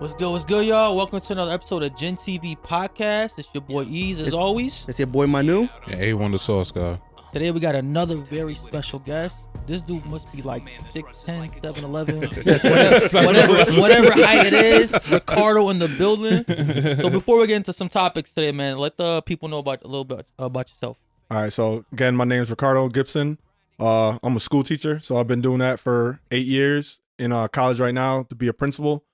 What's good? What's good, y'all? Welcome to another episode of Gintvpodcast. It's your boy Eazy, as always. It's your boy Manu. Yeah, A1DasauceGod. Today we got another very special guest. This dude must be like 6'10", 7'11", whatever height it is. Ricardo in the building. So before we get into some topics today, man, let the people know about a little bit about yourself. All right, so again, my name is Ricardo Gibson. I'm a school teacher, so I've been doing that for 8 years in college right now to be a principal.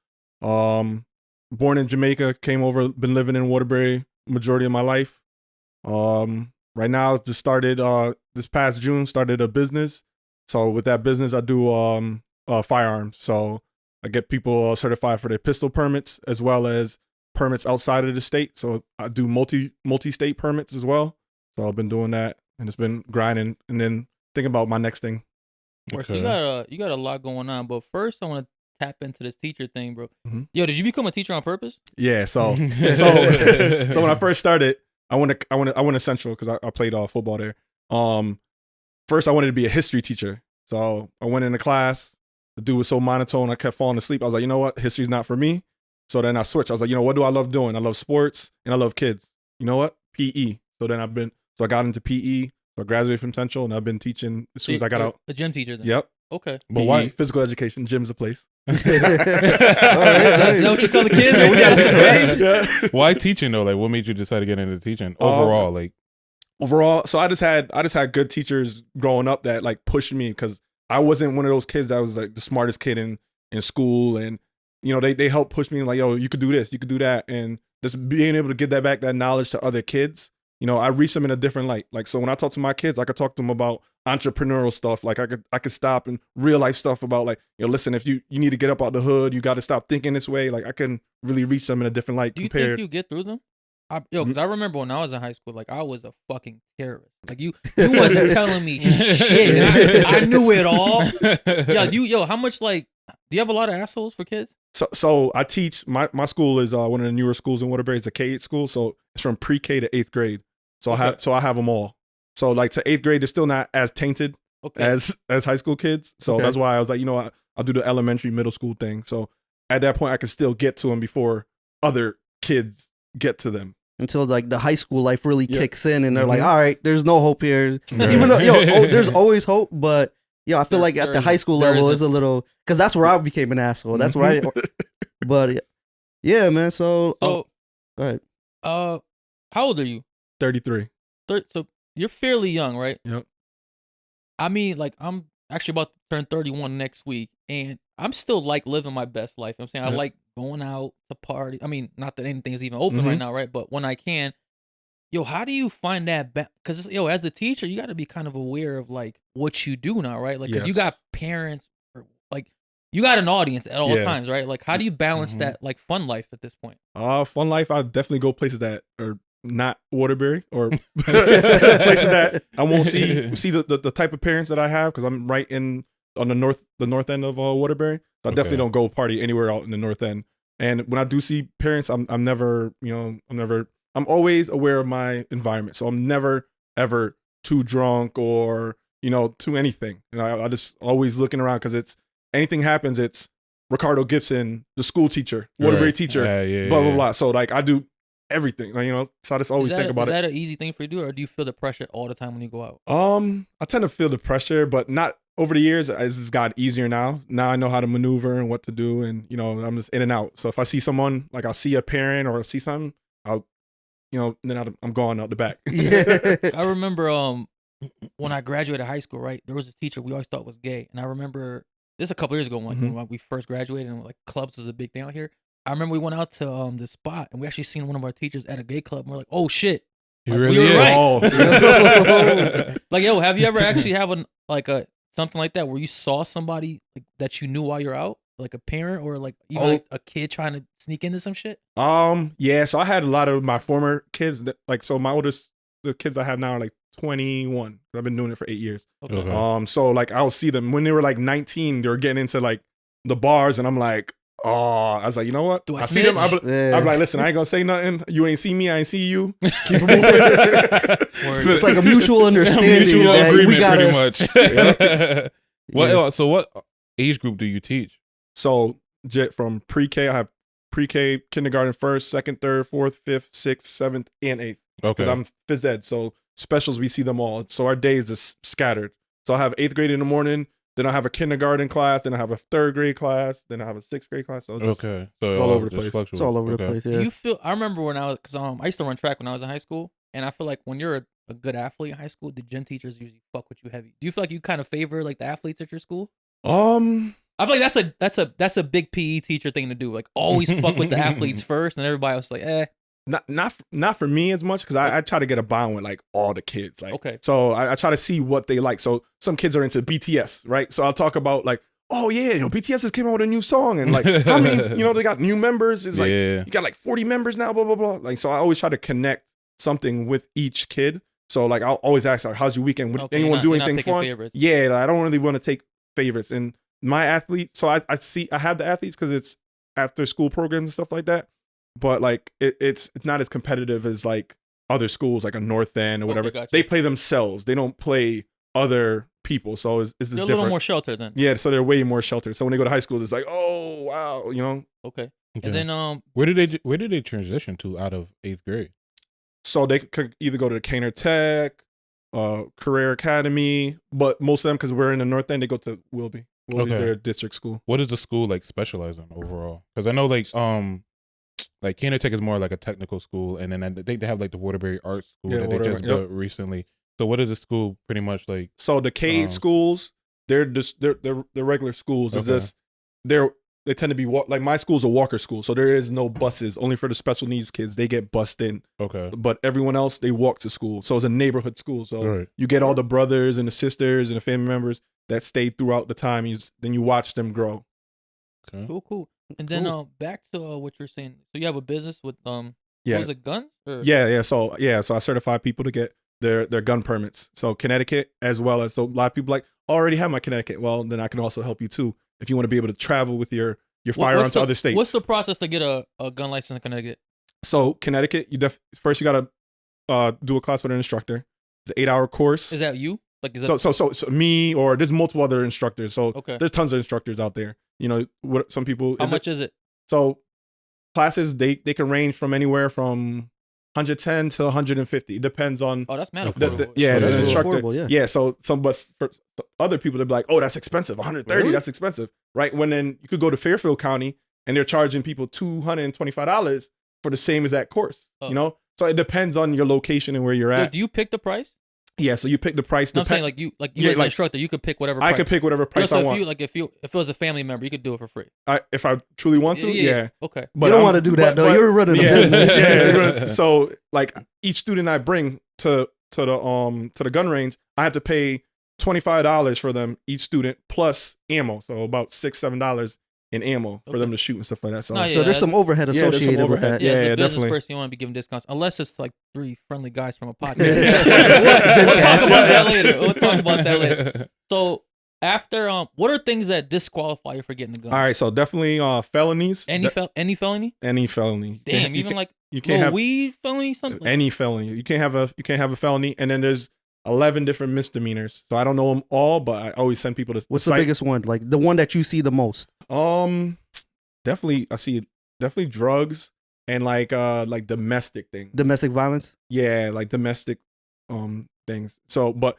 Born in Jamaica, came over, been living in Waterbury majority of my life. Right now, just started this past June, started a business. So with that business, I do firearms. So I get people certified for their pistol permits as well as permits outside of the state. So I do multi-state permits as well. So I've been doing that, and it's been grinding, and then thinking about my next thing. Okay. So you got a lot going on, but first I want to tap into this teacher thing, bro. Mm-hmm. Yo, did you become a teacher on purpose? Yeah. So when I first started, I went to Central because I played football there. First I wanted to be a history teacher. So I went into class. The dude was so monotone, I kept falling asleep. I was like, you know what? History's not for me. So then I switched. I was like, you know, what do I love doing? I love sports and I love kids. You know what? PE. So then I got into PE. So I graduated from Central, and I've been teaching as soon as I got out. A gym teacher then? Yep. Okay. But PE, why? Physical education, gym's a place. Is that what you tell the kids? We got yeah. Why teaching though? Like, what made you decide to get into teaching overall? Overall, so I just had good teachers growing up that like pushed me, because I wasn't one of those kids that was like the smartest kid in school, and you know they helped push me like, yo, you could do this, you could do that, and just being able to give that knowledge to other kids. You know, I reach them in a different light. Like, so when I talk to my kids, I could talk to them about entrepreneurial stuff. Like I could stop and real life stuff about like, you know, listen, if you need to get up out the hood, you got to stop thinking this way. Like I can really reach them in a different light. Do you think you get through them? Because I remember when I was in high school, like I was a fucking terrorist. Like you wasn't telling me shit. I knew it all. How much do you have a lot of assholes for kids? So I teach, my school is one of the newer schools in Waterbury. It's a K-8 school. So it's from pre-K to 8th grade. So I have them all. So like to 8th grade, they're still not as tainted as high school kids. So that's why I was like, you know what, I'll do the elementary, middle school thing. So at that point, I can still get to them before other kids get to them. Until like the high school life really kicks in, and they're like, all right, there's no hope here. Right. Even though there's always hope, but I feel like at the high school level is a little, because that's where I became an asshole. That's where but yeah, man. So go ahead. How old are you? 33. So you're fairly young, right? Yep. I mean, like I'm actually about to turn 31 next week, and I'm still like living my best life. I'm saying I like going out to party. I mean, not that anything is even open right now, right? But when I can, how do you find that? Because as a teacher, you got to be kind of aware of like what you do now, right? Like, because you got parents, or like you got an audience at all times, right? Like, how do you balance that like fun life at this point? Fun life, I definitely go places that are not Waterbury, or places that I won't see the type of parents that I have, because I'm right on the north end of Waterbury. So I definitely don't go party anywhere out in the north end. And when I do see parents, I'm always aware of my environment. So I'm never ever too drunk or too anything. I just always looking around, because it's anything happens, it's Ricardo Gibson, the school teacher, Waterbury teacher, blah blah blah. So like I do everything, so I just always think about it. Is that an easy thing for you to do, or do you feel the pressure all the time when you go out? I tend to feel the pressure, but not over the years. It's got easier now. Now I know how to maneuver and what to do, and I'm just in and out. So if I see someone, like I'll see a parent or see something, I'll, then I'm going out the back. I remember when I graduated high school, right? There was a teacher we always thought was gay, and I remember this a couple years ago when we first graduated, and like clubs was a big thing out here. I remember we went out to this spot, and we actually seen one of our teachers at a gay club, and we're like, oh shit, he really is. Right. Oh. Like, have you ever actually have something like that where you saw somebody like that you knew while you're out, like a parent or like even like a kid trying to sneak into some shit? Yeah. So I had a lot of my former kids so my the kids I have now are like 21. I've been doing it for 8 years. Okay. So like I'll see them when they were like 19. They were getting into like the bars, and I'm like, I was like, you know what? Do I see them. I'm like, listen, I ain't gonna say nothing. You ain't see me. I ain't see you. Keep it moving. It's like a mutual understanding. Mutual agreement, pretty much. Yeah. So what age group do you teach? So from pre-K, I have pre-K, kindergarten, first, second, third, fourth, fifth, sixth, seventh, and eighth. Okay. Because I'm phys ed, so specials we see them all. So our days is scattered. So I have 8th grade in the morning, then I have a kindergarten class, then I have a 3rd grade class, then I have a 6th grade class. So it's so it's all over the place. fluctuates. It's all over the place. Yeah. Do you feel? I remember when I was, because I used to run track when I was in high school, and I feel like when you're a good athlete in high school, the gym teachers usually fuck with you heavy. Do you feel like you kind of favor like the athletes at your school? I feel like that's a big PE teacher thing to do. Like always fuck with the athletes first, and everybody else like, eh. Not for me as much, because I try to get a bond with like all the kids. Like, okay. So I try to see what they like. So some kids are into BTS, right? So I'll talk about like, oh yeah, BTS just came out with a new song, and like how many, they got new members. It's like you got like 40 members now, blah blah blah. Like, so I always try to connect something with each kid. So like I'll always ask like, how's your weekend? Would anyone do anything fun? Favorites. Yeah, like, I don't really want to take favorites. And my athletes, so I have the athletes because it's after school programs and stuff like that. But like it's not as competitive as like other schools, like a North End or whatever. Gotcha. They play themselves. They don't play other people. So it's they're different. a little more sheltered then. Yeah, so they're way more sheltered. So when they go to high school, it's like, oh wow, Okay. And then where did they transition to out of 8th grade? So they could either go to Caner Tech, Career Academy, but most of them, because we're in the North End, they go to Wilby. Wilby's their district school. What does the school like specialize in overall? Because I know like Caner Tech is more like a technical school, and then I think they have like the Waterbury Arts School that they just built recently. So what is the school pretty much like? So the K schools, they're regular schools. It's just they tend to be like my school's a walker school, so there is no buses. Only for the special needs kids, they get bused in. Okay. But everyone else, they walk to school. So it's a neighborhood school. So you get all the brothers and the sisters and the family members that stayed throughout the time. Then you watch them grow. Okay. Cool. And then back to what you're saying. So you have a business with was it guns? Or? Yeah. So I certify people to get their gun permits. So Connecticut, as well as, so a lot of people like, I already have my Connecticut. Well, then I can also help you too if you want to be able to travel with your firearm to other states. What's the process to get a gun license in Connecticut? So Connecticut, first you gotta do a class with an instructor. It's an 8-hour course. Is that you? Like, is that so me, or there's multiple other instructors. So okay. There's tons of instructors out there. What some people. How much is it? So classes they can range from anywhere from 110 to 150. It depends on. Oh, that's mad affordable. affordable. The instructor. Yeah. So for other people, they'll be like, oh, that's expensive. 130. Really? That's expensive, right? When then you could go to Fairfield County and they're charging people $225 for the same exact course. Oh. So it depends on your location and where you're at. Do you pick the price? Yeah, so you pick the price. No, I'm saying like you as an instructor, you could pick whatever price. I could pick whatever price I want. If it was a family member, you could do it for free. If I truly want to, yeah. Okay. But you don't want to do that though. You're running a business. Yeah. So like each student I bring to the gun range, I have to pay $25 for them each student plus ammo. So about $6-7 in ammo for them to shoot and stuff like that. So, so there's some overhead associated with that. Yeah, as a business definitely. person, you want to be given discounts, unless it's like 3 friendly guys from a podcast. We'll talk about that later. So after, what are things that disqualify you for getting a gun? All right, so definitely felonies. Any felony? Any felony. Damn, even like you can't have weed felony, something. Any felony. You can't have a felony, and then there's 11 different misdemeanors. So I don't know them all, but I always send people to. What's the biggest one? Like the one that you see the most? Definitely I see drugs and like domestic things. Domestic violence? Yeah, like domestic things. So, but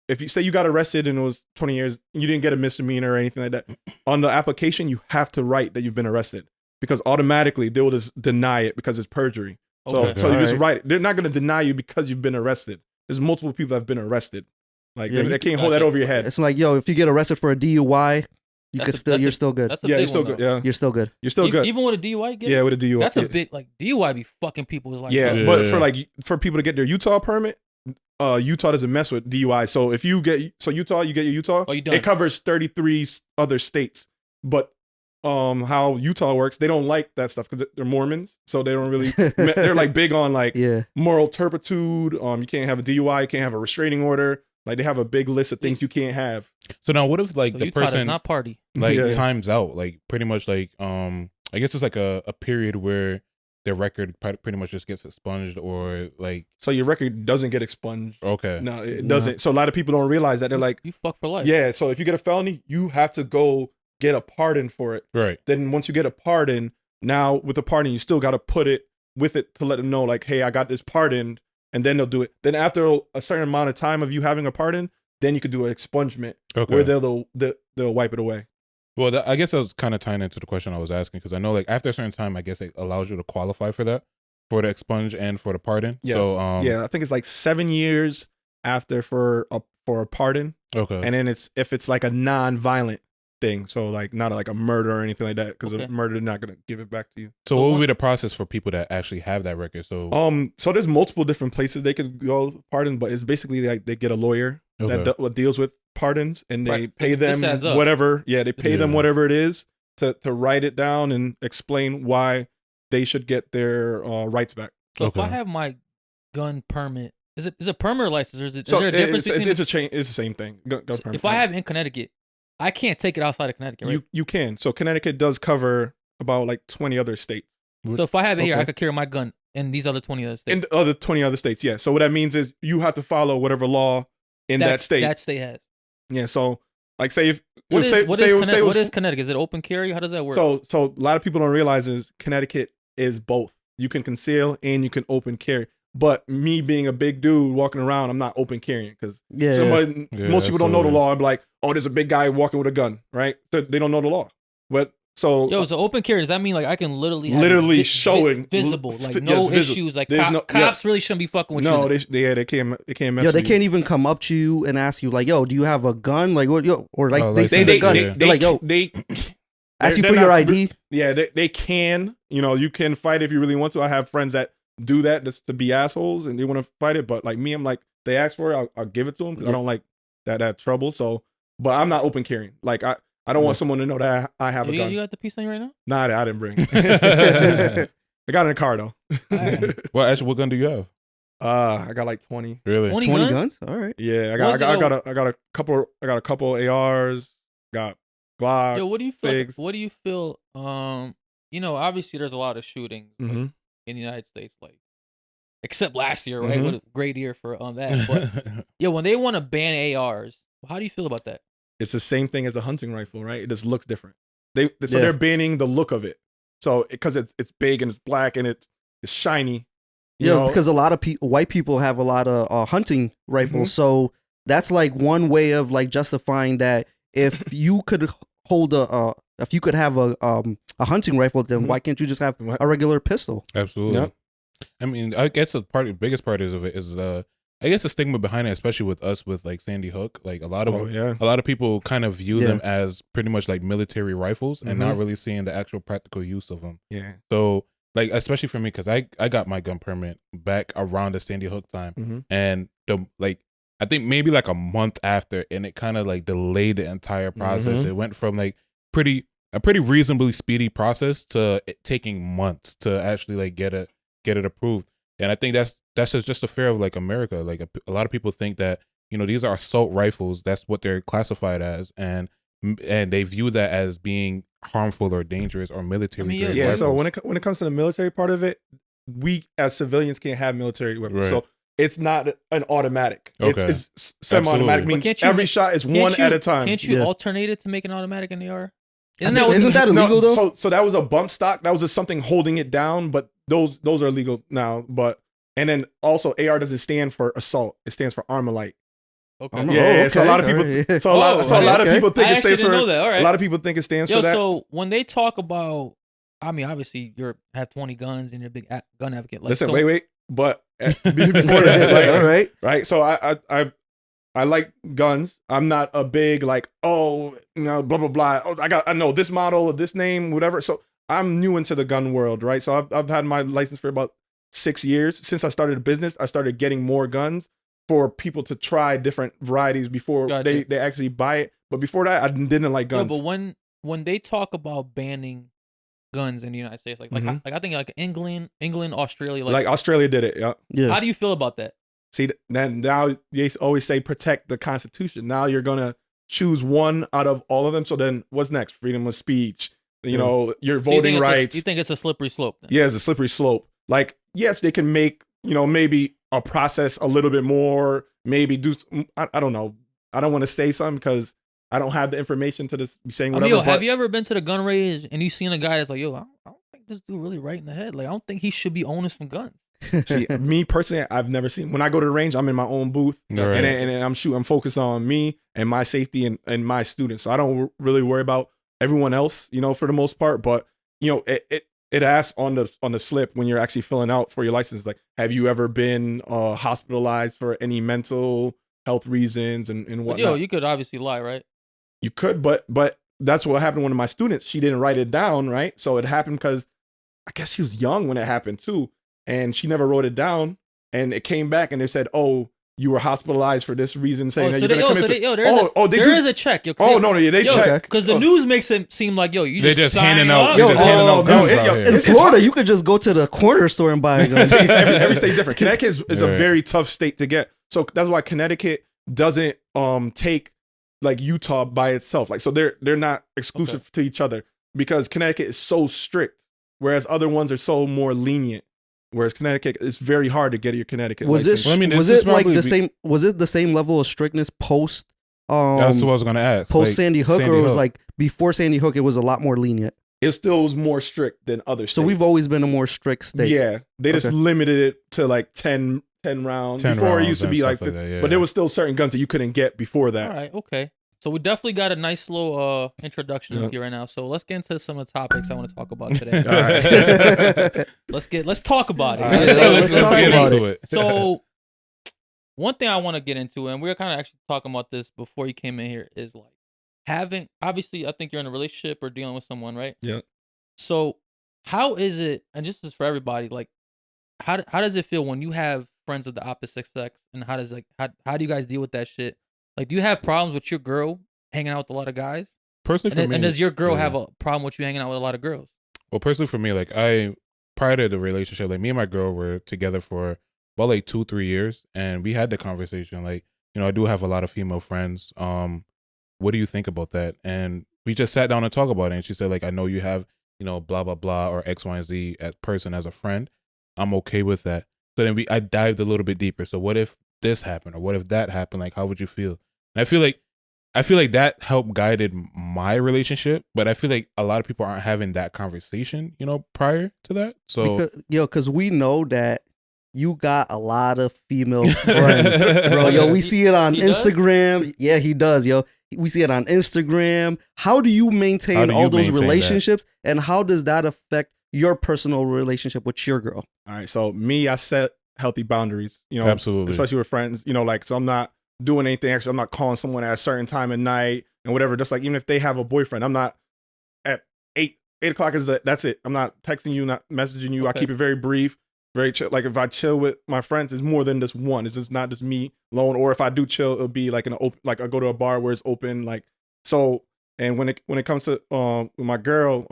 if you say you got arrested and it was 20 years, you didn't get a misdemeanor or anything like that, on the application you have to write that you've been arrested, because automatically they will just deny it because it's perjury. So you just write it. They're not going to deny you because you've been arrested. There's multiple people that have been arrested. Like they can't hold that over your head. It's like, yo, if you get arrested for a DUI, you're still good. You're still good. Yeah, you're still good. You're still good. Even with a DUI, yeah, with a DUI. That's a big DUI be fucking people's lives. Yeah, but for people to get their Utah permit, Utah doesn't mess with DUI. So if you get Utah, you get your Utah. Oh, you done. It covers 33 other states, but how Utah works, they don't like that stuff because they're Mormons, so they don't really. They're like big on like moral turpitude. You can't have a DUI, you can't have a restraining order. Like they have a big list of things you can't have. So now, what if like the Utah person does not party times out, like pretty much like I guess it's like a period where their record pretty much just gets expunged, or like. So your record doesn't get expunged. Okay. No, it doesn't. So a lot of people don't realize that. They're like, you fuck for life. Yeah. So if you get a felony, you have to go get a pardon for it. Right. Then once you get a pardon, Now with the pardon, you still got to put it with it to let them know, like, hey, I got this pardoned, and then they'll do it. Then after a certain amount of time of you having a pardon, then you could do an expungement where they'll wipe it away. Well, I guess that was kind of tying into the question I was asking, because I know like after a certain time, I guess it allows you to qualify for that, for the expunge and for the pardon. Yes. So yeah, I think it's like 7 years after for a pardon. Okay. And then if it's like a non-violent thing, so like not like a murder or anything like that, because a murder is not gonna give it back to you. So what would be the process for people that actually have that record? So so there's multiple different places they could go pardon, but it's basically like they get a lawyer that deals with pardons, and they pay them whatever. Yeah, they pay them whatever it is to write it down and explain why they should get their rights back. So if I have my gun permit, is it permit or license, or is there a difference? It's the same thing. Gun permit. If I have in Connecticut, I can't take it outside of Connecticut, right? You can. So Connecticut does cover about like 20 other states. So if I have it here, I could carry my gun in these other 20 other states. In the other 20 other states, yeah. So what that means is you have to follow whatever law in that state. That state has. Yeah. So like say if what is Connecticut? Is it open carry? How does that work? So a lot of people don't realize is Connecticut is both. You can conceal and you can open carry. But me being a big dude walking around, I'm not open carrying because most people don't know the law. I'm like, oh, there's a big guy walking with a gun, right? So they don't know the law. But so open carry, does that mean like I can literally showing visible, like no issues, like cops really shouldn't be fucking with you? No, they can't mess. Yo, they can't even come up to you and ask you like, yo, do you have a gun? Like what? Yo, or like they see the gun. They're like, yo, they ask you for your ID. Yeah, they can. You know, you can fight if you really want to. I have friends that do that just to be assholes and they want to fight it, but like me, I'm like, they ask for it, I'll give it to them because I don't like that trouble. So, but I'm not open carrying. Like I don't want someone to know that I have a gun. You got the piece on you right now? Nah, I didn't bring. I got it in a car though. Well, actually, what gun do you have? I got like 20. Really? 20 guns? All right. Yeah, I got a couple ARs. Got Glock. Yo, what do you feel? What do you feel? You know, obviously there's a lot of shootings in the United States, like except last year, right? What a great year for that. But yeah, when they want to ban ARs, how do you feel about that? It's the same thing as a hunting rifle, right? It just looks different. They're banning the look of it. So because it's big and it's black and it's shiny. You know? Because a lot of white people have a lot of hunting rifles, so that's like one way of like justifying that if you could hold if you could have a hunting rifle, then why can't you just have a regular pistol? Absolutely. Yep. I mean, I guess the biggest part is I guess the stigma behind it, especially with us with like Sandy Hook, like a lot of people kind of view them as pretty much like military rifles and not really seeing the actual practical use of them. Yeah. So like, especially for me, because I got my gun permit back around the Sandy Hook time, and I think maybe like a month after, and it kind of like delayed the entire process. It went from like a pretty reasonably speedy process to it taking months to actually like get it approved. And I think that's just a fear of like America. Like a lot of people think that, you know, these are assault rifles. That's what they're classified as, and they view that as being harmful or dangerous or military grade rifles. So when it comes to the military part of it, we as civilians can't have military weapons. Right. So it's not an automatic. Okay. It's semi-automatic. Means every shot is one at a time. Can't you alternate it to make an automatic in the AR? Isn't that illegal though? So that was a bump stock. That was just something holding it down. But those are legal now. And then also AR doesn't stand for assault. It stands for Armalite. Okay. Okay. So a lot of people. A lot of people think it stands for. A lot of people think it stands for that. So when they talk about, I mean, obviously you have 20 guns and you're a big gun advocate. Like, listen, wait. But before that, all right, right. So I like guns. I'm not a big like, blah blah blah. Oh, I know this model, this name, whatever. So I'm new into the gun world, right? So I've had my license for about 6 years. Since I started a business, I started getting more guns for people to try different varieties before they actually buy it. But before that, I didn't like guns. No, but when they talk about banning guns in the United States, like I think like England, Australia, like Australia did it. Yeah. How do you feel about that? See, now they always say protect the Constitution. Now you're gonna choose one out of all of them. So then what's next? Freedom of speech. You know, your voting rights. You think it's a slippery slope? Then? Yeah, it's a slippery slope. Like, yes, they can make, maybe a process a little bit more, maybe do, I don't know. I don't want to say something because I don't have the information to be saying whatever. Have you ever been to the gun range and you seen a guy that's like, I don't think this dude really right in the head. Like, I don't think he should be owning some guns. See, me personally, I've never seen. When I go to the range, I'm in my own booth, and I'm shooting. I'm focused on me and my safety and my students. So I don't really worry about everyone else, you know, for the most part. But you know, it asks on the slip when you're actually filling out for your license, like, have you ever been hospitalized for any mental health reasons and whatnot? Yo, you could obviously lie, right? You could, but that's what happened to one of my students. She didn't write it down, right? So it happened because I guess she was young when it happened too. And she never wrote it down, and it came back, and they said, "Oh, you were hospitalized for this reason." Saying that you're gonna commit. There is a check. Yo, they check because the news makes it seem like they just handing out. In Florida, you could just go to the corner store and buy a gun. every state's different. Connecticut is a very tough state to get, so that's why Connecticut doesn't take like Utah by itself. Like, so they're not exclusive to each other because Connecticut is so strict, whereas other ones are so more lenient. Whereas Connecticut, it's very hard to get your Connecticut license. Was it like the same? Was it the same level of strictness post? That's what I was gonna ask. Post Sandy Hook, or it was like before Sandy Hook? It was a lot more lenient. It still was more strict than other states. So we've always been a more strict state. Yeah, they just limited it to like 10 rounds. Before it used to be like, but there was still certain guns that you couldn't get before that. All right, okay. So we definitely got a nice little introduction into you right now. So let's get into some of the topics I want to talk about today. All right. let's talk about it. Let's get into it. So one thing I want to get into, and we were kind of actually talking about this before you came in here, is like having, obviously, I think you're in a relationship or dealing with someone, right? Yeah. So how is it, and just as for everybody, like how does it feel when you have friends of the opposite sex, and how do you guys deal with that shit? Like, do you have problems with your girl hanging out with a lot of guys? Personally, for me, and does your girl have a problem with you hanging out with a lot of girls? Well, personally for me, like prior to the relationship, like me and my girl were together for about like 2-3 years, and we had the conversation. Like, you know, I do have a lot of female friends. What do you think about that? And we just sat down and talked about it. And she said, like, I know you have, you know, blah blah blah or X, Y, and Z person as a friend. I'm okay with that. So then I dived a little bit deeper. So what if this happened, or what if that happened? Like, how would you feel? And I feel like that helped guided my relationship, but I feel like a lot of people aren't having that conversation, you know, prior to that. So because we know that you got a lot of female friends, bro. Yo, we see it on Instagram. Does? Yeah, he does, yo. We see it on Instagram. How do you maintain all those relationships, and how does that affect your personal relationship with your girl? All right, so I set healthy boundaries, you know, absolutely, especially with friends, you know, like, so I'm not doing anything extra. I'm not calling someone at a certain time of night and whatever. Just like, even if they have a boyfriend, I'm not at 8 o'clock that's it. I'm not texting you, not messaging you. Okay. I keep it very brief, very chill. Like, if I chill with my friends, it's more than just one. It's just not just me alone. Or if I do chill, it'll be like like I go to a bar where it's open. Like, so, and when it comes to with my girl,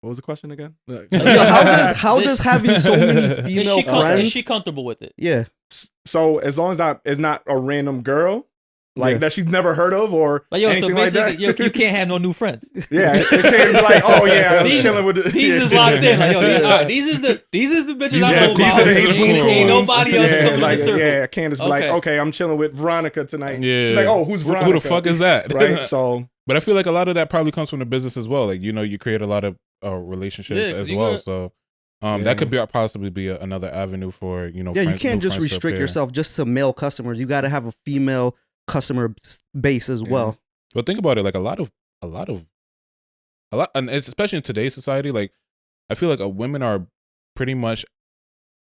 what was the question again? How does having so many female friends? Is she comfortable with it? Yeah. So as long as it's not a random girl, like that she's never heard of, or like, yo, anything so basically, like that. you can't have no new friends. Yeah, it can't be like, oh yeah, I'm chilling with these is locked in. Like, yo, these is the bitches I know about. Ain't nobody else coming in the circle. Yeah, Candace be like, okay, I'm chilling with Veronica tonight. Yeah. She's like, oh, who's Veronica? Who the fuck is that? Right. So, but I feel like a lot of that probably comes from the business as well. Like, you know, you create a lot of relationships as well. So that could possibly be another avenue for, you know. Yeah, you can't just restrict yourself just to male customers. You got to have a female customer base as well. But think about it, like a lot, and it's especially in today's society. Like, I feel like women are pretty much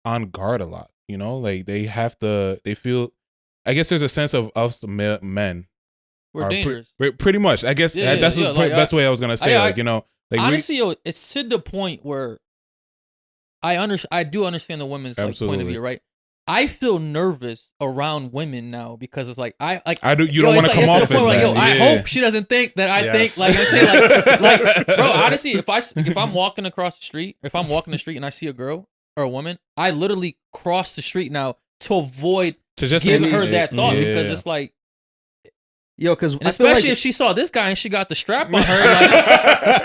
on guard a lot. You know, like they feel. I guess there's a sense of us men. We're dangerous. Pretty much. I guess that's the best way I was gonna say. Like, you know. Like, honestly, it's to the point where I do understand the women's like, point of view, right? I feel nervous around women now because it's like I do. You don't want to come off as that. Like, yo, I hope she doesn't think that I think like I say like bro. Honestly, if I'm walking across the street, if I'm walking the street and I see a girl or a woman, I literally cross the street now to avoid giving her that thought because it's like. Yo, because especially if she saw this guy and she got the strap on her, like,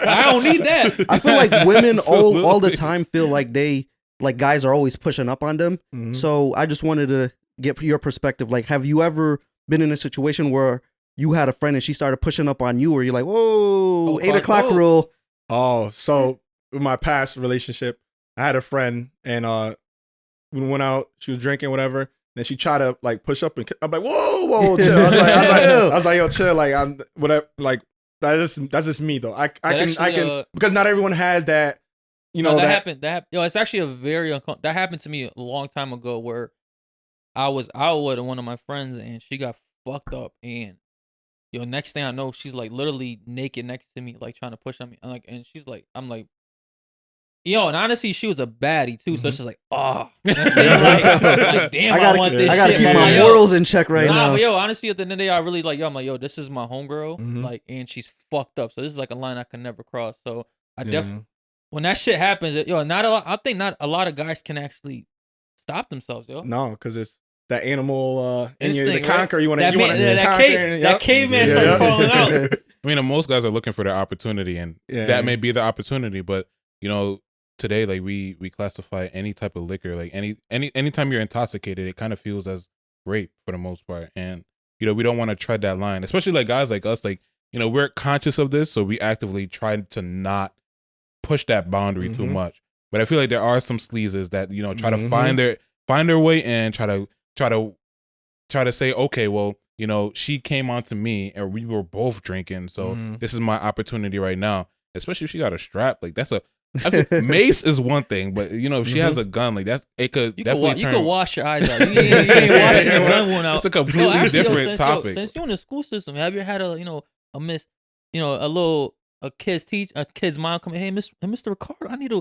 I don't need that. I feel like women all the time feel like guys are always pushing up on them. Mm-hmm. So I just wanted to get your perspective. Like, have you ever been in a situation where you had a friend and she started pushing up on you, or you're like, whoa, 8 o'clock rule? Oh, so with my past relationship, I had a friend and we went out. She was drinking, whatever. And then she tried to like push up and I'm like, whoa, chill. I was like, yo, chill. Like I'm whatever. Like that's just me though. I can because not everyone has that. You know that happened. Yo, it's actually a very uncomfortable. That happened to me a long time ago where I was out with one of my friends and she got fucked up and next thing I know she's like literally naked next to me like trying to push on me. I'm like, and she's like, I'm like, and honestly she was a baddie too, so it's just like, oh, like damn, I want this. I gotta keep my morals in check right now. But honestly, at the end of the day, I really like, I'm like, this is my homegirl, like, and she's fucked up, so this is like a line I can never cross. So I definitely. When that shit happens, I think not a lot of guys can actually stop themselves, yo. No, because it's that animal in you to right? conquer. You want to that caveman starts crawling out. I mean, most guys are looking for their opportunity, and that may be the opportunity. But today, like we classify any type of liquor, like anytime you're intoxicated, it kind of feels as rape for the most part, and we don't want to tread that line, especially like guys like us, like we're conscious of this, so we actively try to not push that boundary too much. But I feel like there are some sleazes that try to find their way in, try to say, okay, well, she came on to me and we were both drinking, so this is my opportunity right now. Especially if she got a strap, like I think mace is one thing, but if she has a gun, like it could definitely turn. You could wash your eyes out. You ain't washing your gun one out. It's a completely different topic. Since you're in the school system, have you had a kid's mom coming, hey, Mr. Ricardo, can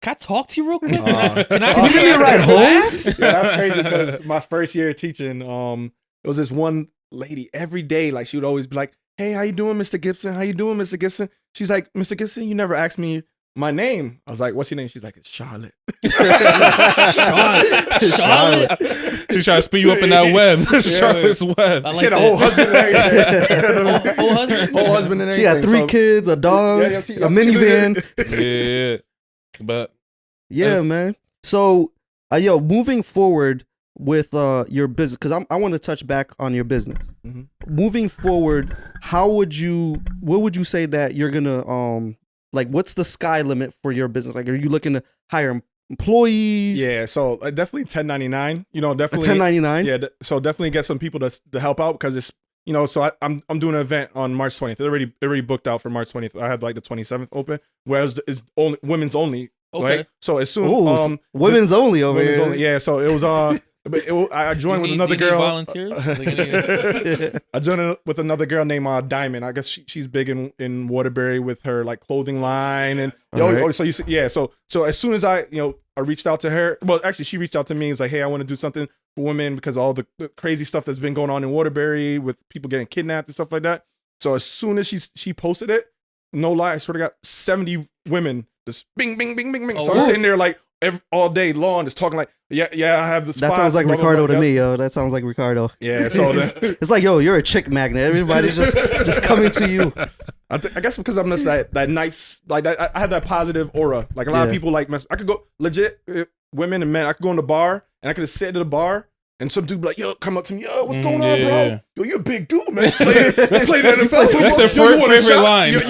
I talk to you real quick? Can I see you right class? Yeah, that's crazy because my first year teaching, it was this one lady every day, like she would always be like, hey, how you doing, Mr. Gibson? How you doing, Mr. Gibson? She's like, Mr. Gibson, you never asked me my name. I was like, what's your name? She's like, it's Charlotte. Charlotte. She tried to spin you up in that web. Charlotte's web. She had a whole husband and everything. Whole husband and everything. She had 3 kids, a dog, a minivan. Yeah. But man. So, moving forward with your business, because I want to touch back on your business. Moving forward, what would you say that you're gonna like, what's the sky limit for your business? Like, are you looking to hire employees? Yeah, so definitely 1099. Definitely 1099. Yeah, so definitely get some people to help out because it's So I'm doing an event on March 20th. It already booked out for March 20th. I had like the 27th open, whereas it's only women's only. Okay. Right? So as soon women's only over here. Only, yeah. So it was I joined with another girl. Volunteers? I joined with another girl named Diamond. I guess she's big in Waterbury with her like clothing line and So as soon as I reached out to her, well actually she reached out to me and was like, hey, I want to do something for women because of all the crazy stuff that's been going on in Waterbury with people getting kidnapped and stuff like that. So as soon as she posted it, no lie, I swear to God, 70 women just bing bing bing bing bing. So I'm sitting there like all day long just talking like, yeah, I have the spots. That sounds like Ricardo to me, yo. That sounds like Ricardo. Yeah, so it's like, yo, you're a chick magnet. Everybody's just coming to you. I guess because I'm just that nice, like that, I have that positive aura. Like a lot of people like I could go legit women and men. I could go in the bar and I could just sit at the bar and some dude be like, yo, come up to me, yo, what's going on, bro? Yo, you're a big dude, man. Let's play the NFL. That's their favorite line. You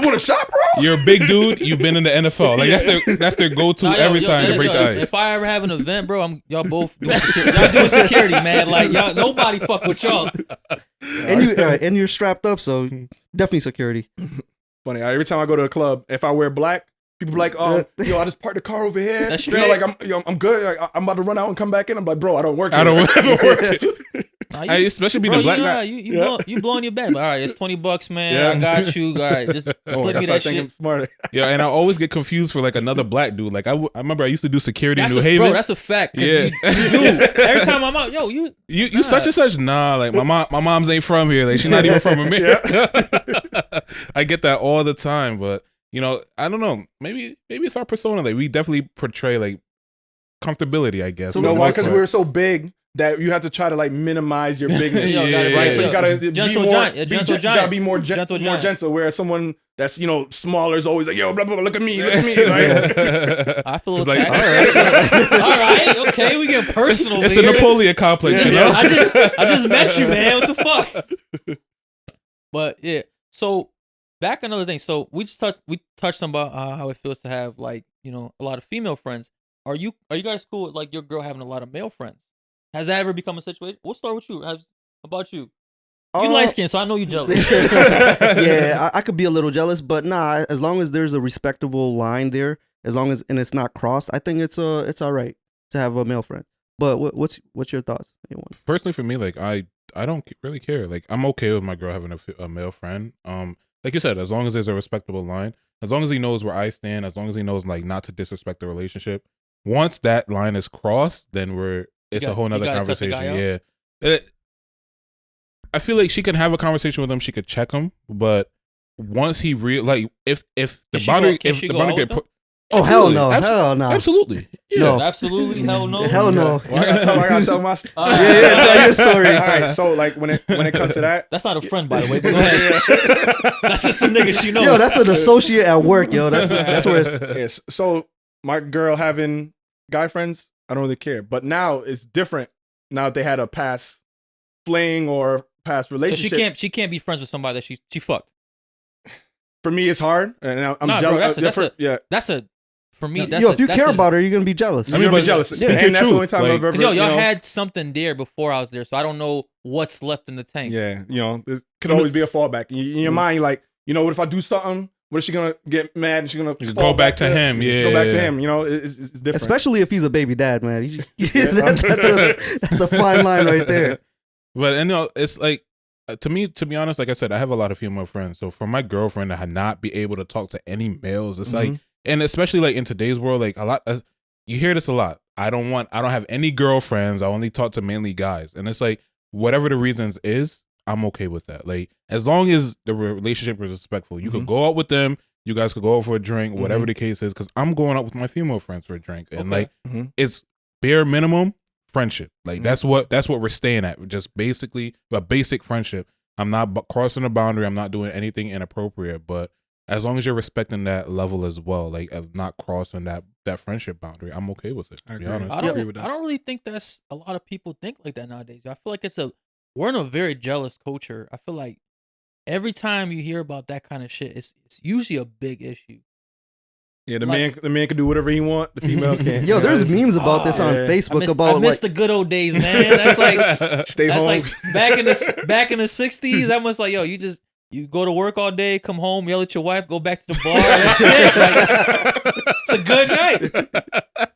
want to shop, bro? You're a big dude. You've been in the NFL. Like that's their go-to every time to break the ice. If I ever have an event, bro, y'all both doing security. Y'all doing security, man. Like y'all, nobody fuck with y'all. And you're strapped up, so definitely security. Funny. Every time I go to a club, if I wear black, people be like, I just parked the car over here. That's straight. I'm good. Like, I'm about to run out and come back in. I'm like, bro, I don't work here. I don't work. Especially being a black guy. You blowing your bet. All right, it's $20, man. Yeah. I got you. All right, just slip me that shit. I'm smarter. Yeah, and I always get confused for like another black dude. Like I remember I used to do security in New Haven. Bro, that's a fact. Yeah. Every time I'm out, yo, you such and such. Nah, like my mom's ain't from here. Like she's not even from America. I get that all the time, but I don't know. Maybe it's our persona. Like we definitely portray like comfortability, I guess. So why? Because we're so big that you have to try to like minimize your bigness, right? So you gotta be more gentle. Whereas someone that's smaller is always like, yo, blah blah blah, look at me. Right? I feel like, all right, okay, we get personal. It's the Napoleon complex, I just met you, man. What the fuck? But yeah, so back another thing. So we touched on about how it feels to have like a lot of female friends. Are you guys cool with like your girl having a lot of male friends? Has that ever become a situation? We'll start with you. About you? You light skin, so I know you jealous. Yeah, I could be a little jealous, but nah. As long as there's a respectable line there, as long as it's not crossed, I think it's all right to have a male friend. But what's your thoughts? Personally, for me, like I don't really care. Like I'm okay with my girl having a male friend. Like you said, as long as there's a respectable line, as long as he knows where I stand, as long as he knows like not to disrespect the relationship. Once that line is crossed, then it's a whole nother conversation. Yeah. I feel like she can have a conversation with him. She could check him, but once he if the boundary get put, oh hell no, hell no, absolutely, yeah. No, absolutely, hell no, hell no. Well, I gotta tell my story. Yeah, tell your story. All right, so like when it comes to that, that's not a friend, by the way. But go ahead. That's just some nigga she knows. Yo, that's an associate at work. Yo, that's where it's. Yes. So my girl having guy friends, I don't really care. But now it's different. Now they had a past fling or past relationship. So she can't be friends with somebody that she fucked. For me, it's hard, and I'm jealous. That's a for me. Yo, if you care about her, you're gonna be jealous. I mean, be jealous. Yeah, and that's the only time I've ever. Y'all had something there before I was there, so I don't know what's left in the tank. Yeah, there could always be a fallback in your mind. You're like, what if I do something? What is she gonna get mad? And she's gonna go back to him. Yeah, go back to him. It's different. Especially if he's a baby dad, man. That's a fine line right there. But it's like to me, to be honest, like I said, I have a lot of female friends. So for my girlfriend to not be able to talk to any males, it's like, and especially like in today's world, like a lot, you hear this a lot. I don't have any girlfriends. I only talk to mainly guys, and it's like whatever the reasons is, I'm okay with that. Like as long as the relationship is respectful, you could go out with them. You guys could go out for a drink, whatever the case is. Because I'm going out with my female friends for a drink, and it's bare minimum friendship. Like that's what we're staying at. Just basically a basic friendship. I'm not crossing a boundary. I'm not doing anything inappropriate. But as long as you're respecting that level as well, like of not crossing that friendship boundary, I'm okay with it. I agree. I don't really think that's a lot of people think like that nowadays. I feel like we're in a very jealous culture. I feel like every time you hear about that kind of shit, it's usually a big issue. Yeah, the man can do whatever he want. The female can't. Yo, there's memes about this on Facebook about. I miss the good old days, man. That's like stay home. Like back in the '60s. That was like, yo, you go to work all day, come home, yell at your wife, go back to the bar. That's it. Like, it's a good night.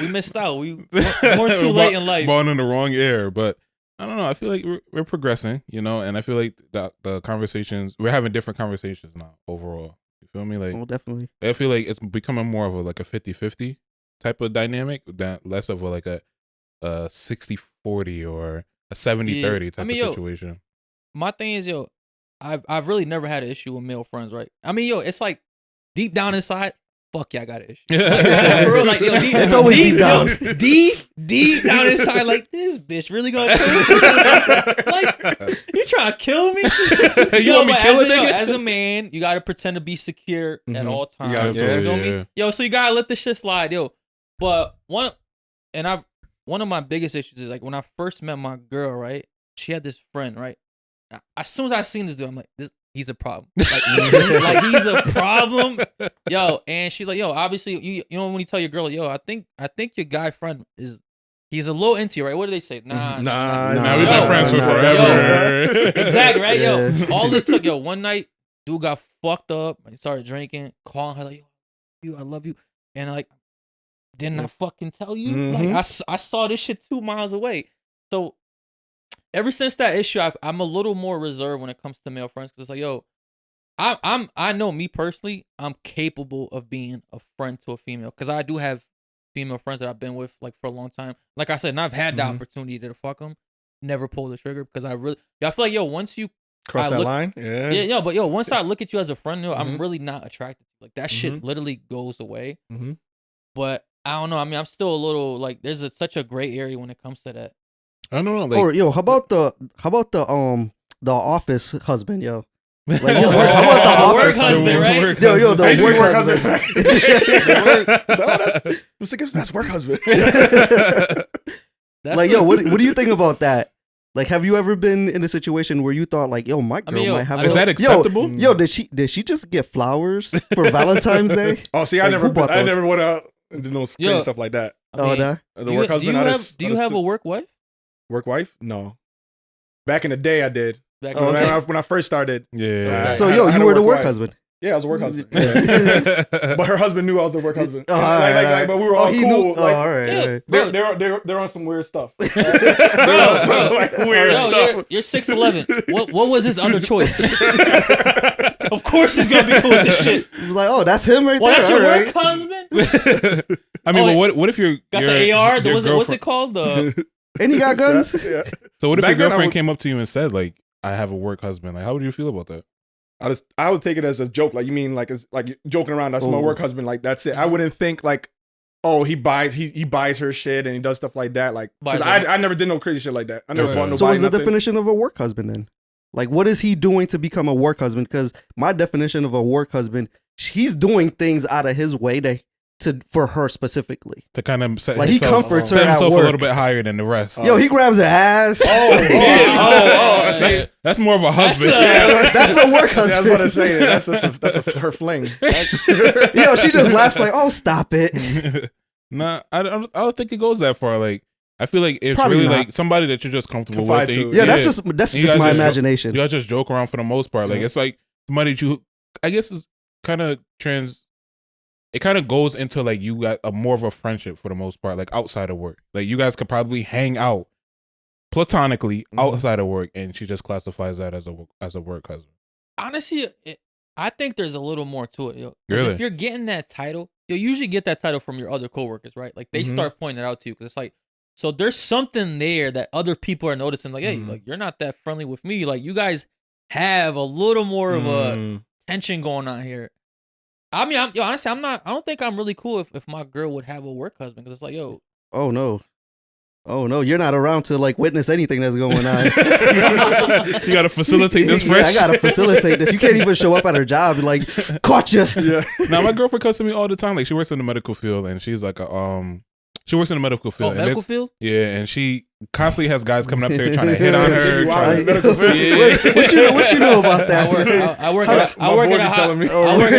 We missed out. We weren't too late in life. Born in the wrong era, but I don't know. I feel like we're progressing, and I feel like the conversations, we're having different conversations now overall. You feel me? Like, oh, definitely. I feel like it's becoming more of a 50-50 type of dynamic, less of a 60-40 or a 70-30 type of situation. My thing is, I've really never had an issue with male friends, right? I mean, it's like deep down inside, fuck yeah, I got an issue. Like, for real, like, it's always deep down. Deep down inside, like, this bitch really gonna kill me? Like, you trying to kill me? You want me to kill a nigga? As a man, you gotta pretend to be secure at all times. You feel me? Yo, so you gotta let this shit slide, yo. But one of my biggest issues is like when I first met my girl, right? She had this friend, right? As soon as I seen this dude, I'm like, he's a problem. Like he's a problem. Yo, and she's like, yo, obviously, you know when you tell your girl, yo, I think your guy friend he's a little into you, right? What do they say? Nah, we've been friends for forever. Exactly, right? Yo, all it took, one night, dude got fucked up. He started drinking, calling her like, yo, I love you. And like, didn't I fucking tell you? Like, I saw this shit 2 miles away. So ever since that issue, I'm a little more reserved when it comes to male friends, because it's like, yo, I know me personally, I'm capable of being a friend to a female, because I do have female friends that I've been with like for a long time. Like I said, and I've had the opportunity to fuck them, never pull the trigger, because I feel like, once you cross that line, but once I look at you as a friend, I'm really not attracted to you. Like that shit literally goes away. But I don't know. I mean, I'm still a little like there's such a gray area when it comes to that. I don't know. Like, or how about the office husband, yo? Like, yo, how about the office husband, right? Yo, the work husband. That's work husband. Like, yo, what do you think about that? Like, have you ever been in a situation where you thought like, yo, my girl might have? Is that acceptable? Yo, did she just get flowers for Valentine's Day? Oh, see, I never went out and did no crazy stuff like that. Oh, that? The work husband. Do you have a work wife? Work wife? No. Back in the day, I did. When I first started. Yeah. So you were the work husband. Yeah, I was a work husband. Yeah. But her husband knew I was a work husband. But we were all cool. All right. They're on some weird stuff. Bro, Weird stuff. You're 6'11". What was his other choice? Of course he's gonna be cool with this shit. He was like, oh, that's him right there. That's your work husband. I mean, what if you're got the AR? What's it called? And he got guns. Yeah. So what if your girlfriend came up to you and said, like, I have a work husband? Like, how would you feel about that? I would take it as a joke. Like, you mean like it's like joking around? That's my work husband. Like, that's it. I wouldn't think like, oh, he buys her shit and he does stuff like that. Like, because I never did no crazy shit like that. I never bought nobody. So what's the nothing. definition of a work husband then? Like, what is he doing to become a work husband? Because my definition of a work husband, he's doing things out of his way for her specifically. To kind of set like himself, he comforts her at himself work. a little bit higher than the rest. Yo, he grabs her ass. That's more of a husband. That's the work husband. Yeah, I was about to say that's her fling. Yo, she just laughs like, oh, stop it. Nah, I don't think it goes that far. Like, I feel like it's Probably really not. like somebody that you're just comfortable Confide with. to. Yeah, that's just my imagination. You guys just joke around for the most part. Like, it's like somebody that you, I guess, is kind of it kind of goes into like you got a more of a friendship for the most part, like outside of work. Like, you guys could probably hang out platonically outside of work, and she just classifies that as a work husband. Honestly, I think there's a little more to it. Yo. Really? If you're getting that title, you usually get that title from your other coworkers, right? Like, they start pointing it out to you because it's like, so there's something there that other people are noticing. Like, hey, like, you're not that friendly with me. Like, you guys have a little more of a tension going on here. I mean, honestly, I don't think I'm really cool if my girl would have a work husband, because it's like, yo. Oh no, you're not around to like witness anything that's going on. You gotta facilitate this. Yeah, I gotta facilitate this. You can't even show up at her job like, caught you. Yeah. Now my girlfriend comes to me all the time. Like, she works in the medical field, and she's like she works in the medical field. Medical field? Yeah, and she constantly has guys coming up to her trying to hit on her. What you know about that? I work at a hospital, man. And I work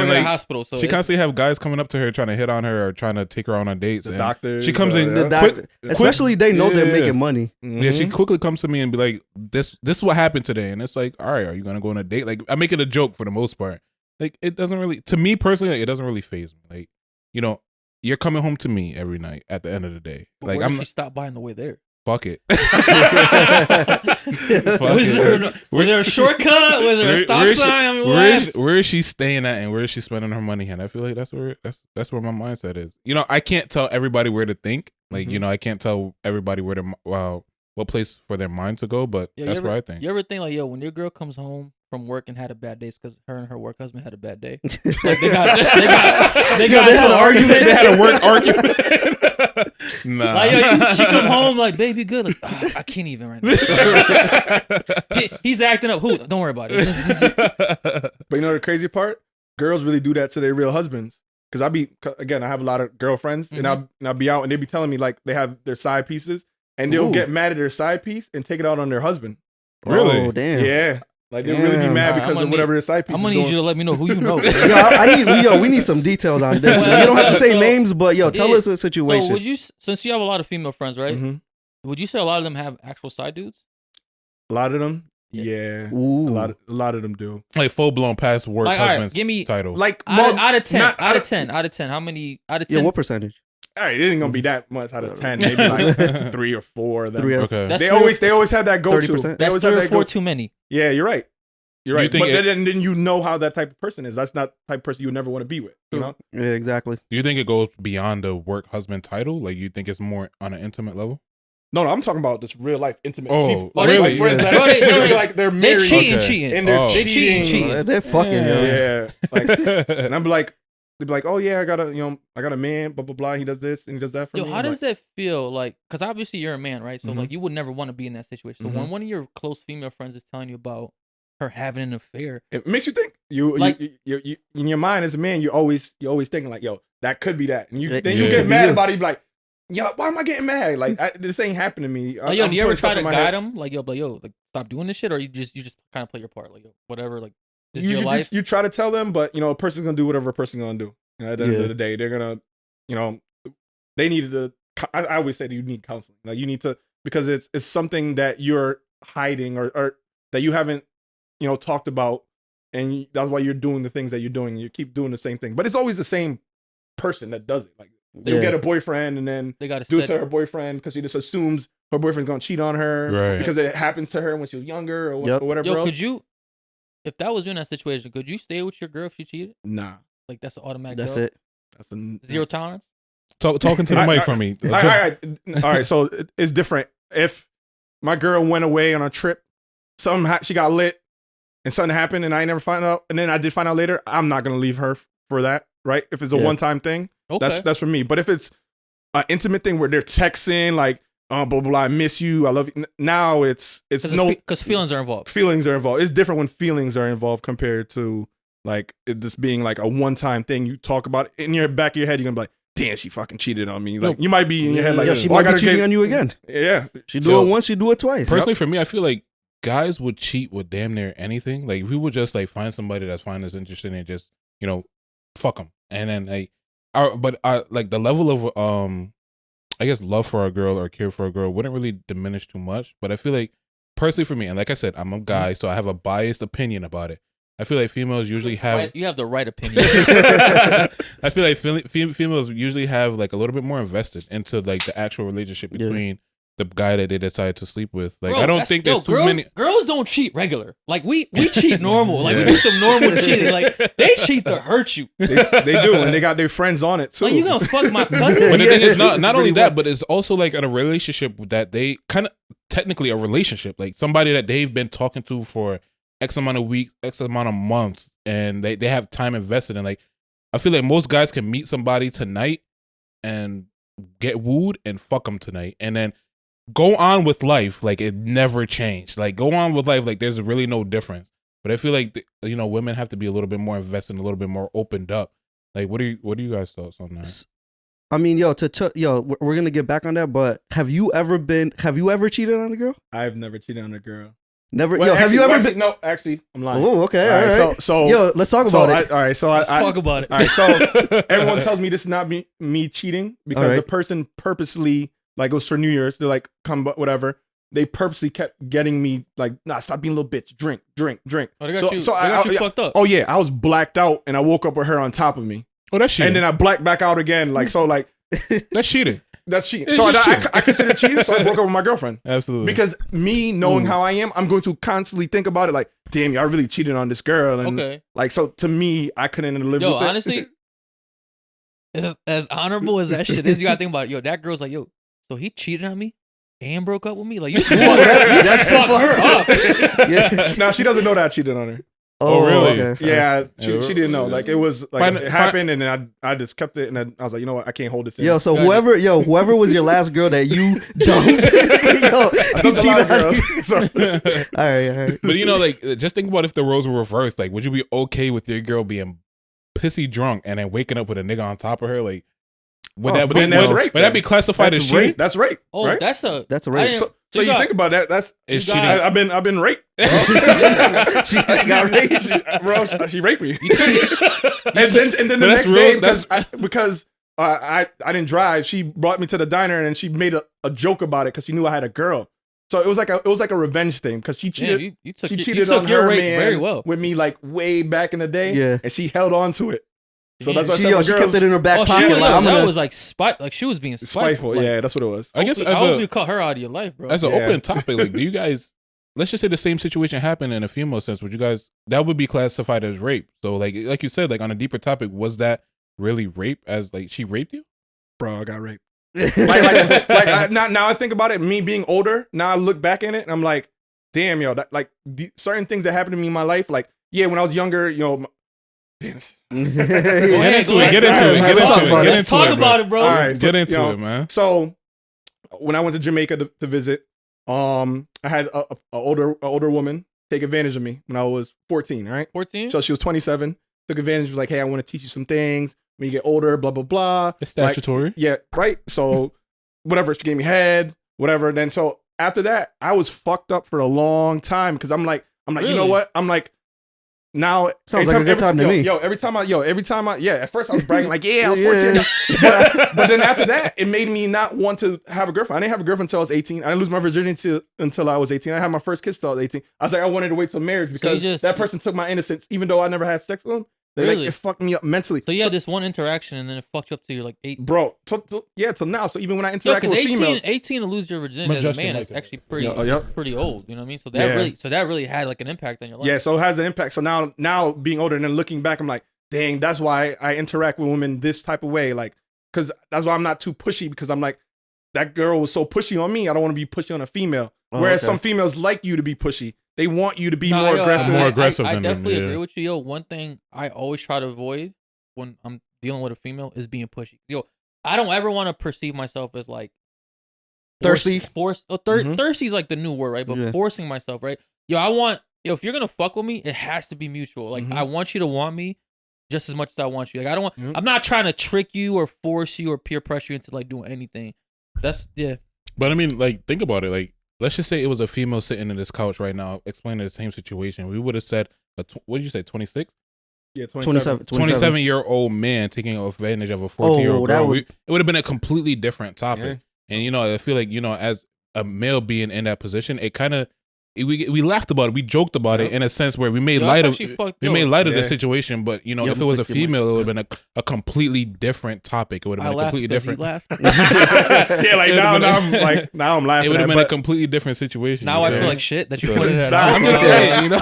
at a hospital, so she constantly have guys coming up to her trying to hit on her or trying to take her on dates. The doctor. She comes in. The doctor, especially they know they're making money. Yeah, she quickly comes to me and be like, "This is what happened today," and it's like, "All right, are you gonna go on a date?" Like, I make it a joke for the most part. Like, it doesn't really, to me personally, like, it doesn't really faze me. Like, you know, you're coming home to me every night at the end of the day. But like, I'm she stop by on the way there. Fuck it. Was there a shortcut? Was there a stop sign? I mean, where is she staying at, and where is she spending her money? And I feel like that's where my mindset is. You know, I can't tell everybody where to think. Like, you know, I can't tell everybody where to what place for their mind to go. But that's where I think. You ever think like, yo, when your girl comes home from work and had a bad day, because her and her work husband had a bad day. Like, they had an argument. They had a work argument. Nah. Like, yo, she come home like, baby, good. Like, I can't even right now. He's acting up. Who? Don't worry about it. But you know the crazy part? Girls really do that to their real husbands. Because I have a lot of girlfriends, and I'll be out, and they be telling me like they have their side pieces, and they'll get mad at their side piece and take it out on their husband. Really? Oh, damn. Yeah. Like, they'll really be mad because of whatever their side piece is. I'm gonna need you to let me know who you know. We need some details on this. You don't have to say names, but tell us a situation. So would you, since you have a lot of female friends, right? Would you say a lot of them have actual side dudes? A lot of them? Yeah. Ooh. A lot of them do. Like, full blown past work husband's give me title. Like, out of 10, how many out of 10? Yeah, what percentage? All right, it ain't gonna be that much out of 10. Maybe like 3 or 4 of them. Okay. They always have that go-to. 30%. That's 3 or 4 too many. Yeah, you're right. You're right. But then you know how that type of person is. That's not the type of person you would never want to be with. You know? Yeah, exactly. Do you think it goes beyond the work husband title? Like, you think it's more on an intimate level? No, I'm talking about just real life intimate people. Like, really? Friends like they're married. They cheating. And they're cheating. They're fucking. Yeah. Like, and I'm like, they'd be like, oh yeah, I got a man, blah blah blah. He does this and he does that for me. Yo, how does that feel? Like, because obviously you're a man, right? So like, you would never want to be in that situation. So when one of your close female friends is telling you about her having an affair, it makes you think. You in your mind as a man, you always thinking like, yo, that could be that, and then you get mad about it. You be like, yo, why am I getting mad? Like this ain't happened to me. Like, yo, do you ever try to guide them? Like, yo, like stop doing this shit, or you just kind of play your part, like, yo, whatever, like this is your life. You try to tell them, but a person's gonna do whatever a person's gonna do. At the end of the day, they're gonna, they needed to. I always say that you need counseling. Like you need to, because it's something that you're hiding or that you haven't talked about, and that's why you're doing the things that you're doing. You keep doing the same thing, but it's always the same person that does it. Like you get a boyfriend, and then they got to do it to her boyfriend because she just assumes her boyfriend's gonna cheat on her because it happens to her when she was younger or whatever. Yo, else. could you, if that was you in that situation, could you stay with your girl if she cheated? Nah, like that's an automatic. That's girl? it. That's a zero tolerance. Talking to the mic for me. All right. So it's different. If my girl went away on a trip, she got lit, and something happened, and I never found out, and then I did find out later, I'm not gonna leave her for that, right? If it's a one-time thing, that's for me. But if it's an intimate thing where they're texting, like, blah blah blah, I miss you, I love you. Now it's because feelings are involved. Feelings are involved. It's different when feelings are involved compared to like it just being like a one-time thing. You talk about it in your back of your head, you're gonna be like, damn, she fucking cheated on me. Like you might be in your head like, she might be cheating on you again. Yeah, she do it once, she do it twice. Personally, for me, I feel like guys would cheat with damn near anything. Like if we would just like find somebody that's fine, that's interesting, and just fuck them, and then like, like the level of I guess love for a girl or care for a girl wouldn't really diminish too much. But I feel like personally for me, and like I said, I'm a guy, so I have a biased opinion about it. I feel like females usually have... You have the right opinion. I feel like females usually have like a little bit more invested into like the actual relationship between the guy that they decide to sleep with. Like, bro, I don't think there's too many... Girls don't cheat regular. Like, we cheat normal. Like, we do some normal cheating. Like, they cheat to hurt you. They do, and they got their friends on it too. Like, you gonna fuck my cousin? But the thing is, not only that, but it's also like in a relationship that they kind of... Technically a relationship. Like, somebody that they've been talking to for X amount of weeks, X amount of months, and they have time invested in. Like, I feel like most guys can meet somebody tonight and get wooed and fuck them tonight, and then go on with life like it never changed. Like, go on with life like there's really no difference. But I feel like women have to be a little bit more invested, a little bit more opened up. Like, what are you guys' thoughts on that? I mean, we're gonna get back on that, but have you ever cheated on a girl? I've never cheated on a girl. Never. Well, have you ever been? No, actually, I'm lying. Oh, okay. All right. So let's talk about it. All right. So let's talk about it. All right. So everyone tells me this is not me cheating because the person purposely, like, it was for New Year's. They're like, come, whatever. They purposely kept getting me like, nah, stop being a little bitch. Drink. Oh, they got you fucked up. Oh yeah, I was blacked out and I woke up with her on top of me. Oh, that's cheating. And then I blacked back out again. Like, so like, that's cheating. That's cheating. So I consider cheating. So I broke up with my girlfriend. Absolutely. Because me knowing how I am, I'm going to constantly think about it. Like, damn, I really cheated on this girl. And like, so to me, I couldn't live with it. Yo, honestly, as honorable as that shit is, you gotta think about it. Yo, that girl's like, yo, so he cheated on me and broke up with me. Like, you that's fucked her up. Yeah. Now she doesn't know that I cheated on her. Oh, really? Okay. Yeah, she didn't know. Like, it was like it happened, and then I just kept it, and then I was like, you know what, I can't hold this in. Yo, so whoever was your last girl that you dumped, he cheated on you. So. All right. But like, just think about if the roles were reversed. Like, would you be okay with your girl being pissy drunk and then waking up with a nigga on top of her? Like, would that be classified as cheating? That's rape. Oh, right? That's a rape. So you think about that? That's cheating. I've been raped. She got raped. Bro, she raped me. and then the next day, because I didn't drive, she brought me to the diner and she made a joke about it because she knew I had a girl. So it was like a revenge thing because she cheated. You cheated on her man very well with me like way back in the day. Yeah, and she held on to it. So that's why she kept it in her back pocket. That was like like she was being spiteful. Like, yeah, that's what it was. I guess I hope you cut her out of your life, bro. As an open topic, like, do you guys? Let's just say the same situation happened in a female sense. Would you guys? That would be classified as rape. So like you said, like on a deeper topic, was that really rape? As like she raped you? Bro, I got raped. Now I think about it. Me being older, now I look back in it and I'm like, damn, yo, that like certain things that happened to me in my life. Like, yeah, when I was younger, Damn. Get into it. Let's talk about it, bro. All right, get into it, man. So when I went to Jamaica to visit, I had a older woman take advantage of me when I was 14. Right, 14. So she was 27. Took advantage. Was like, hey, I want to teach you some things when you get older. Blah blah blah. It's statutory. Like, yeah, right. So whatever. She gave me head, whatever. And then so after that, I was fucked up for a long time because I'm like, Really? you know what? I'm like, now Sounds like a good time to me. Every time I, at first I was bragging like, yeah, I was 14. But then after that, it made me not want to have a girlfriend. I didn't have a girlfriend until I was 18. I didn't lose my virginity until I was 18. I had my first kiss until I was 18. I was like, I wanted to wait till marriage because that person took my innocence, even though I never had sex with them. Like, it fucked me up mentally. So you had this one interaction and then it fucked you up to your like 8. Bro, till now. So even when I interact with 18, females, 18 to lose your virginity as a man is actually pretty old. You know what I mean? So that really had like an impact on your life. Yeah, so it has an impact. So now being older and then looking back, I'm like, dang, that's why I interact with women this type of way. Like, because that's why I'm not too pushy, because I'm like, that girl was so pushy on me. I don't want to be pushy on a female. Whereas some females like you to be pushy. They want you to be more aggressive. More aggressive I than definitely them, agree with you. Yo, one thing I always try to avoid when I'm dealing with a female is being pushy. Yo, I don't ever want to perceive myself as like thirsty. Thirsty is like the new word, right? But forcing myself, right? Yo, if you're gonna fuck with me, it has to be mutual. Like I want you to want me just as much as I want you. Like I don't want. I'm not trying to trick you or force you or peer pressure you into like doing anything. But I mean, like, think about it. Like, let's just say it was a female sitting in this couch right now explaining the same situation. We would have said, what did you say, 26? Yeah, 27. 27-year-old man taking advantage of a 14-year-old girl. It would have been a completely different topic. Yeah. And, I feel like, as a male being in that position, it kind of, we laughed about it. We joked about it in a sense where we made light of the situation. But, if it was a female, it would have been a completely different topic. It would have been a completely different. Yeah, like now I'm laughing. It would have been a completely different situation. Now I feel like shit that you pointed that out. I'm just saying,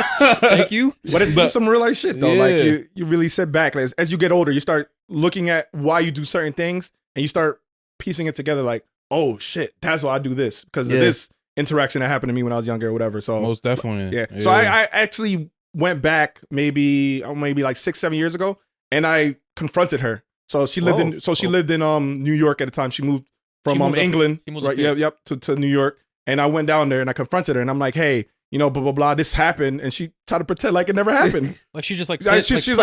Thank you. But it's some real life shit though. Yeah. Like you really sit back. Like, as you get older, you start looking at why you do certain things, and you start piecing it together. Like, oh shit, that's why I do this because of this interaction that happened to me when I was younger or whatever. So most definitely. Yeah. So I actually went back maybe like 6-7 years ago, and I confronted her. So she lived in New York at the time. She moved from England to New York, and I went down there and I confronted her, and I'm like, hey, blah blah blah, this happened, and she tried to pretend like it never happened. Like she just like she's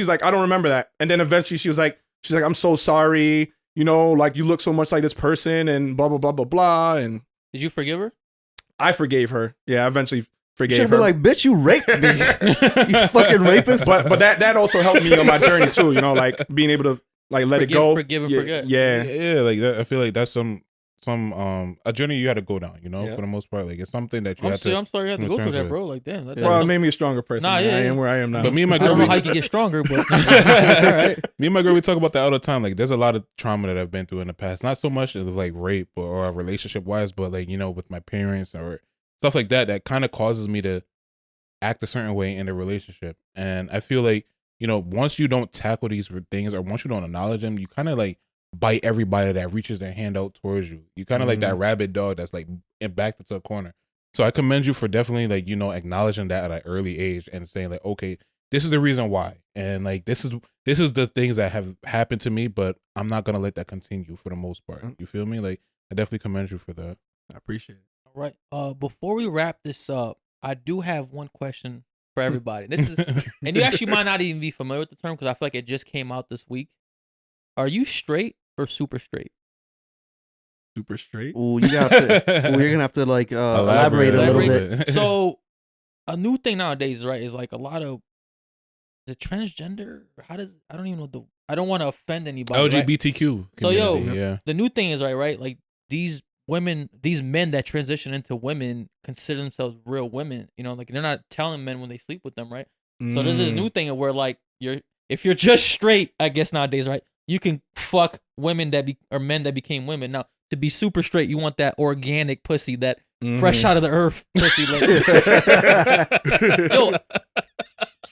like I don't remember that, and then eventually she's like I'm so sorry, like you look so much like this person, and blah blah blah blah blah. And did you forgive her? I forgave her. Yeah, I eventually forgave her. Should be like, bitch, you raped me, you fucking rapist. But that also helped me on my journey too. Like being able to like let it go, forgive and forget. Yeah. Like that, I feel like that's some a journey you had to go down. For the most part, like it's something that you had to. I'm sorry you had to go through that, bro. Like damn. Well, it made me a stronger person. I am where I am now. But me and my girl, I don't know how you can get stronger, but me and my girl, we talk about that all the time. Like there's a lot of trauma that I've been through in the past. Not so much as like rape or relationship wise, but like with my parents or stuff like that kind of causes me to act a certain way in a relationship. And I feel like once you don't tackle these things or once you don't acknowledge them, you kind of like bite everybody that reaches their hand out towards you. You kind of like that rabid dog that's like backed into a corner. So I commend you for definitely like acknowledging that at an early age and saying like, okay, this is the reason why, and like this is the things that have happened to me, but I'm not gonna let that continue for the most part. You feel me? Like I definitely commend you for that. I appreciate it. All right. Before we wrap this up, I do have one question for everybody. This is, and you actually might not even be familiar with the term because I feel like it just came out this week. Are you straight or super straight? Super straight? Ooh, you're gonna have to like elaborate a little bit. So, a new thing nowadays, right, is like a lot of the transgender. I don't even know I don't want to offend anybody. LGBTQ. Right? So the new thing is right, like these men that transition into women consider themselves real women. Like they're not telling men when they sleep with them, right? So there's this new thing where like if you're just straight, I guess nowadays, right, you can fuck women or men that became women. Now, to be super straight, you want that organic pussy, that fresh out of the earth pussy. Yo,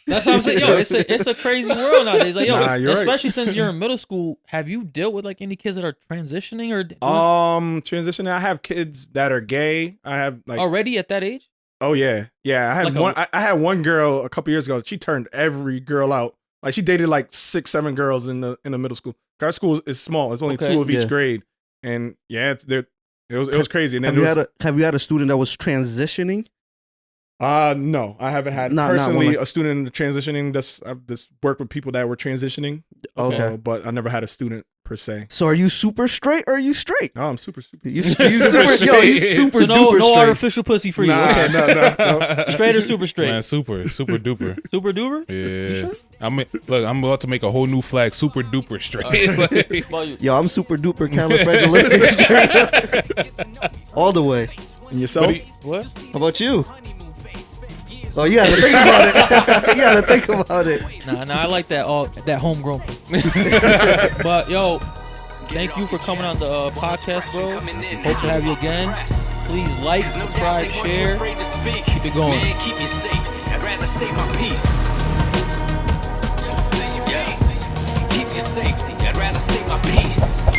that's what I'm saying. Yo, it's a crazy world nowadays. Like, especially since you're in middle school, have you dealt with like any kids that are transitioning or transitioning? I have kids that are gay. I have like already at that age. Oh yeah. I had I had one girl a couple years ago. She turned every girl out. Like she dated like 6-7 girls in the middle school. Our school is small. It's only 2 of each grade, and it was crazy. And then have you had a student that was transitioning? No, I haven't had Not personally one like- a student transitioning. I've just worked with people that were transitioning. Okay. But I never had a student per se. So are you super straight or are you straight? No, I'm super. You super, yo, he's super So no duper straight. artificial pussy for you. Nah, Okay. no. Straight or super straight? Man, super duper. Super duper? Yeah. Sure? I'm about to make a whole new flag, super duper straight. Like, About you? Yo, I'm super duper califragilistic straight. All the way. And yourself? What? How about you? Oh, you gotta think about it. You gotta think about it. Nah, I like that that homegrown. But yo, thank you for coming on the podcast, bro. Hope to have you again. Please like, subscribe, share. Keep it going. Man, keep your safety. I'd rather save my peace. Keep your safety. I'd rather save my peace.